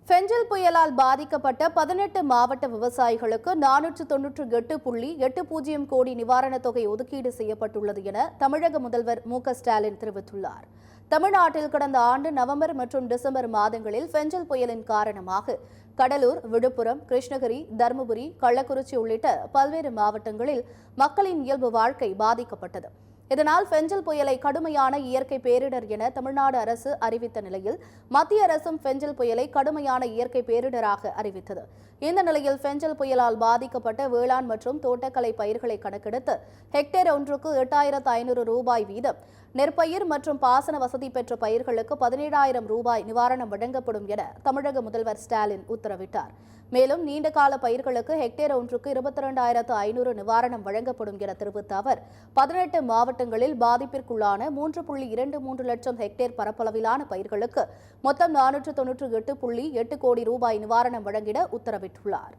ஃபெஞ்சல் புயலால் பாதிக்கப்பட்ட 18 மாவட்ட விவசாயிகளுக்கு 498.80 கோடி நிவாரணத் தொகை ஒதுக்கீடு செய்யப்பட்டுள்ளது என தமிழக முதல்வர் ஸ்டாலின் தெரிவித்துள்ளார். தமிழ்நாட்டில் கடந்த ஆண்டு நவம்பர் மற்றும் டிசம்பர் மாதங்களில் ஃபெஞ்சல் புயலின் காரணமாக கடலூர், விழுப்புரம், கிருஷ்ணகிரி, தருமபுரி, கள்ளக்குறிச்சி உள்ளிட்ட பல்வேறு மாவட்டங்களில் மக்களின் இயல்பு வாழ்க்கை பாதிக்கப்பட்டது. இதனால் ஃபெஞ்சல் புயலை கடுமையான இயற்கை பேரிடர் என தமிழ்நாடு அரசு அறிவித்த நிலையில் மத்திய அரசும் ஃபெஞ்சல் புயலை கடுமையான இயற்கை பேரிடராக அறிவித்தது. இந்த நிலையில் ஃபெஞ்சல் புயலால் பாதிக்கப்பட்ட வேளாண் மற்றும் தோட்டக்கலை பயிர்களை கணக்கெடுத்து ஹெக்டேர் ஒன்றுக்கு 8,500 ரூபாய் வீதம், நெற்பயிர் மற்றும் பாசன வசதி பெற்ற பயிர்களுக்கு 17,000 ரூபாய் நிவாரணம் வழங்கப்படும் என தமிழக முதல்வர் ஸ்டாலின் உத்தரவிட்டார். மேலும் நீண்டகால பயிர்களுக்கு ஹெக்டேர் ஒன்றுக்கு 22,500 நிவாரணம் வழங்கப்படும் என தெரிவித்த அவர் 18 மாவட்டங்களில் பாதிப்பிற்குள்ளான 3.23 லட்சம் ஹெக்டேர் பரப்பளவிலான பயிர்களுக்கு மொத்தம் 498.8 கோடி ரூபாய் நிவாரணம் வழங்கிட உத்தரவிட்டுள்ளார்.